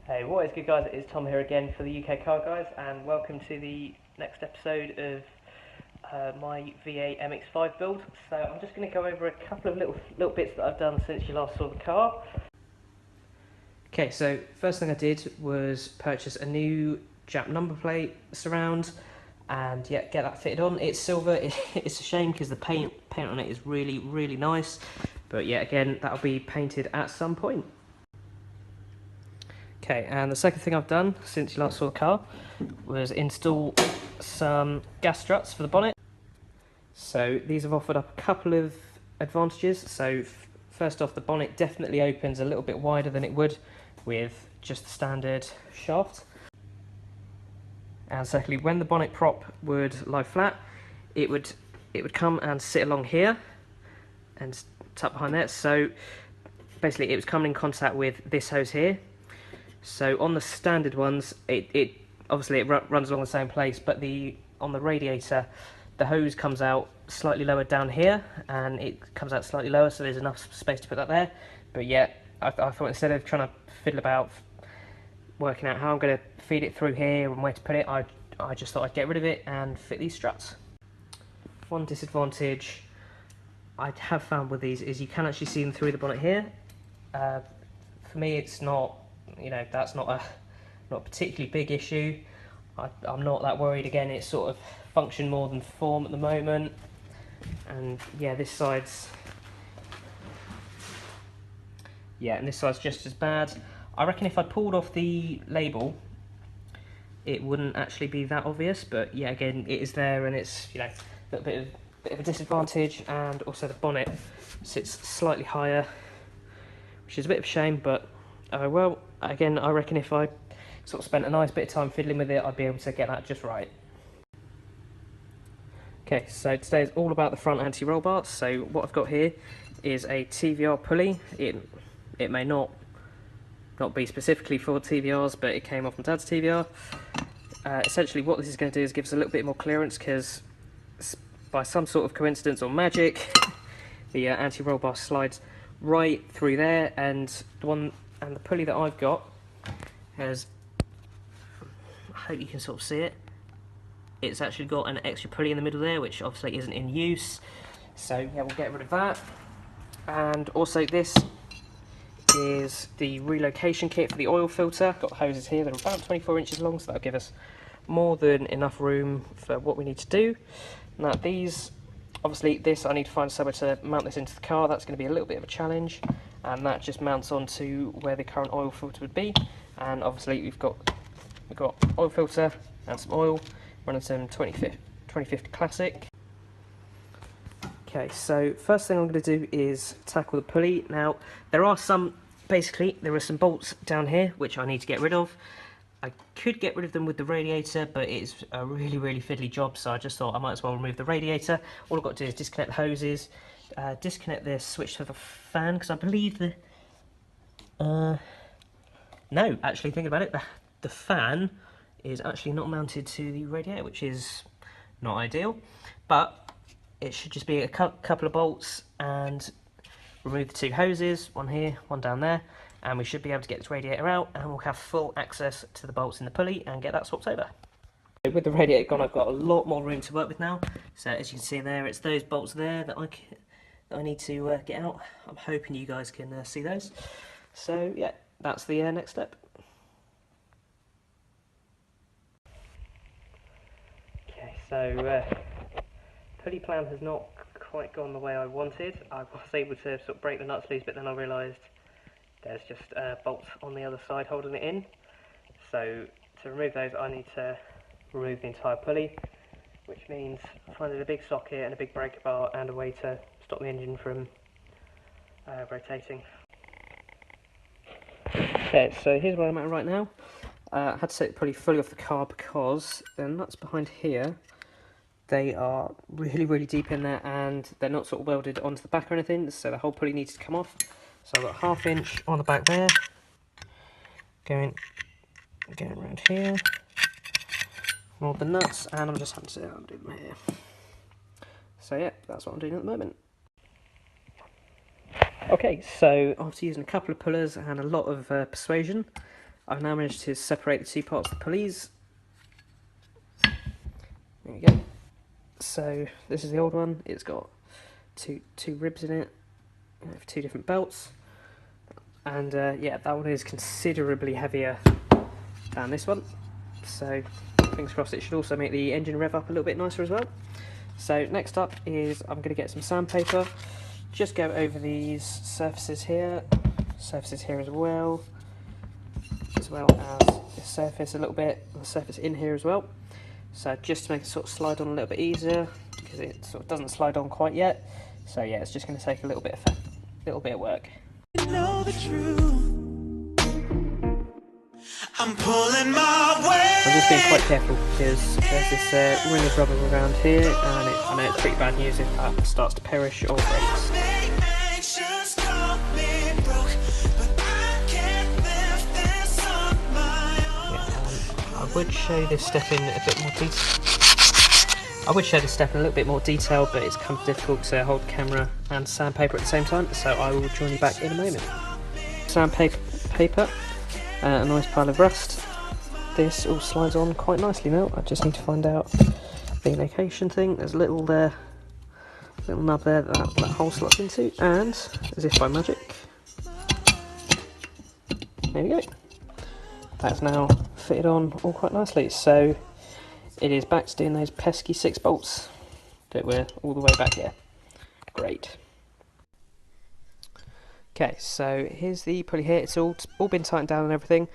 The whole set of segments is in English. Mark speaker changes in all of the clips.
Speaker 1: Hey, what is good, guys? It's Tom here again for the UK Car Guys, and welcome to the next episode of my VA MX5 build. So I'm just going to go over a couple of little bits that I've done since you last saw the car. Okay, so first thing I did was purchase a new Jap number plate surround, and yeah, get that fitted on. It's silver. It's a shame because the paint on it is really nice, but yeah, again, that'll be painted at some point. Okay, and the second thing I've done since you last saw the car was install some gas struts for the bonnet. So these have offered up a couple of advantages. So first off, the bonnet definitely opens a little bit wider than it would with just the standard shaft. And secondly, when the bonnet prop would lie flat, it would come and sit along here and tuck behind there. So basically it was coming in contact with this hose here. So on the standard ones, it obviously runs along the same place, but on the radiator, the hose comes out slightly lower down here, and it comes out slightly lower, so there's enough space to put that there. But yeah, I thought instead of trying to fiddle about working out how I'm going to feed it through here and where to put it, I just thought I'd get rid of it and fit these struts. One disadvantage I have found with these is you can actually see them through the bonnet here. For me, it's not. That's not a particularly big issue. I'm not that worried. Again, it's sort of function more than form at the moment. And yeah, this side's just as bad. I reckon if I pulled off the label, it wouldn't actually be that obvious. But yeah, again, it is there, and it's a little bit of a disadvantage. And also the bonnet sits slightly higher, which is a bit of a shame, but well, again, I reckon if I sort of spent a nice bit of time fiddling with it, I'd be able to get that just right. Okay, so today is all about the front anti-roll bars. So what I've got here is a TVR pulley. It may not be specifically for TVRs, but it came off my dad's TVR. Essentially what this is going to do is give us a little bit more clearance, because by some sort of coincidence or magic, the anti-roll bar slides right through there, and the pulley that I've got has, I hope you can sort of see it, it's actually got an extra pulley in the middle there, which obviously isn't in use, so yeah, we'll get rid of that. And also this is the relocation kit for the oil filter. Got hoses here that are about 24 inches long, so that'll give us more than enough room for what we need to do. Now these, obviously this, I need to find somewhere to mount this into the car. That's going to be a little bit of a challenge, and that just mounts onto where the current oil filter would be. And obviously we've got oil filter and some oil, running some 2050 Classic. Okay, so first thing I'm going to do is tackle the pulley. Now there are some bolts down here which I need to get rid of. I could get rid of them with the radiator, but it's a really fiddly job, so I just thought I might as well remove the radiator. All I've got to do is disconnect the hoses, disconnect the switch to the fan, because I believe no, actually thinking about it, the fan is actually not mounted to the radiator, which is not ideal, but it should just be a couple of bolts, and remove the two hoses, one here, one down there, and we should be able to get this radiator out, and we'll have full access to the bolts in the pulley and get that swapped over. With the radiator gone, I've got a lot more room to work with now. So as you can see there, it's those bolts there that I need to get out. I'm hoping you guys can see those. So yeah, that's the next step. Okay, so pulley plan has not quite gone the way I wanted. I was able to sort of break the nuts loose, but then I realised there's just bolts on the other side holding it in. So to remove those, I need to remove the entire pulley, which means finding a big socket and a big breaker bar and a way to stop the engine from rotating. Okay, so here's where I'm at right now. I had to take the pulley fully off the car because the nuts behind here, they are really deep in there, and they're not sort of welded onto the back or anything, so the whole pulley needs to come off. So I've got a 1/2 inch on the back there, going around here, all the nuts, and I'm just having to undo them here. So yeah, that's what I'm doing at the moment. Okay, so after using a couple of pullers and a lot of persuasion, I've now managed to separate the two parts of the pulleys. There we go. So this is the old one. It's got two ribs in it, for two different belts, and yeah, that one is considerably heavier than this one. So fingers crossed it should also make the engine rev up a little bit nicer as well. So next up is I'm going to get some sandpaper, just go over these surfaces here as well as this surface a little bit, and the surface in here as well. So just to make it sort of slide on a little bit easier, because it sort of doesn't slide on quite yet. So yeah, it's just going to take a little bit of work.
Speaker 2: You know the truth. I'm pulling my way.
Speaker 1: I'm just being quite careful because there's this ring of rubber around here, and I know it's pretty bad news if that starts to perish or breaks. I would show this step in a bit more detail. I would show this step in a little bit more detail, but it's kind of difficult to hold the camera and sandpaper at the same time, so I will join you back in a moment. Sandpaper, a nice pile of rust. This all slides on quite nicely now. I just need to find out the location thing. There's a little nub there that hole slots into, and as if by magic, there we go. That's now fitted on all quite nicely. So it is back to doing those pesky 6 bolts that were all the way back here. Great. Okay, so here's the pulley here. It's all been tightened down and everything.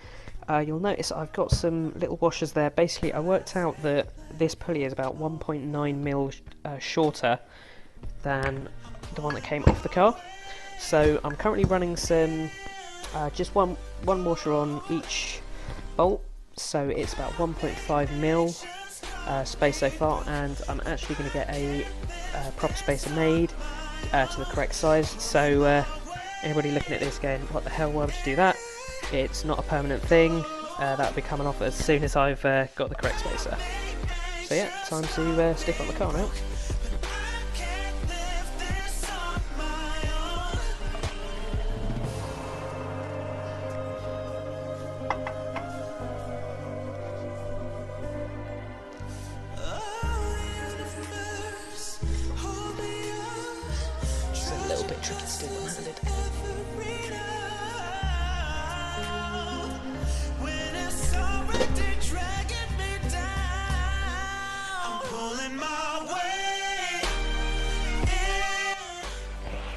Speaker 1: You'll notice I've got some little washers there. Basically, I worked out that this pulley is about 1.9 mil shorter than the one that came off the car. So I'm currently running some just one washer on each bolt. So it's about 1.5 mil space so far, and I'm actually going to get a proper spacer made to the correct size. So anybody looking at this going, what the hell, why would you do that? It's not a permanent thing. That'll be coming off as soon as I've got the correct spacer. So yeah, time to stick on the car now. It's a little bit tricky to do one-handed.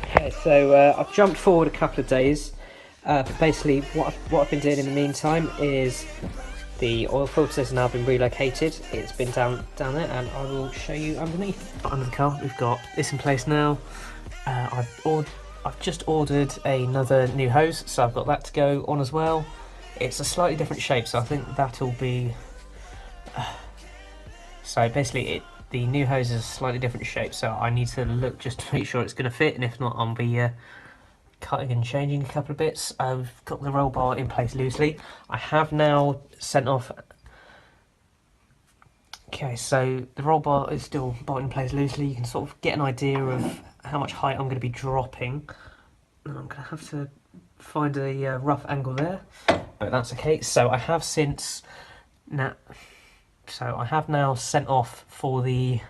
Speaker 1: Okay, so I've jumped forward a couple of days, but basically what I've been doing in the meantime is the oil filter has now been relocated. It's been down there, and I will show you underneath. Under the car, we've got this in place now. I've just ordered another new hose, so I've got that to go on as well. It's a slightly different shape, so I think that'll be... So basically, the new hose is a slightly different shape, so I need to look just to make sure it's going to fit, and if not, I'll be cutting and changing a couple of bits. I've got the roll bar in place loosely. I have now sent off... Okay, so the roll bar is still bolted in place loosely. You can sort of get an idea of how much height I'm going to be dropping. And I'm going to have to find a rough angle there, but that's okay. So I have now sent off for the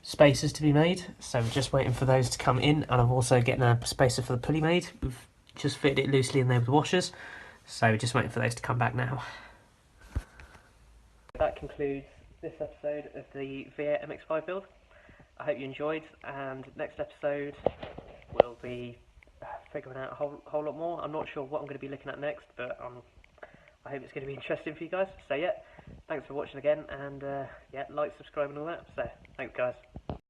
Speaker 1: spacers to be made, so we're just waiting for those to come in, and I'm also getting a spacer for the pulley made. We've just fitted it loosely in there with the washers, so we're just waiting for those to come back now. That concludes this episode of the VIA MX5 build. I hope you enjoyed, and next episode we'll be figuring out a whole lot more. I'm not sure what I'm going to be looking at next, but I hope it's going to be interesting for you guys. So yeah, thanks for watching again, and yeah, like, subscribe and all that. So thanks guys.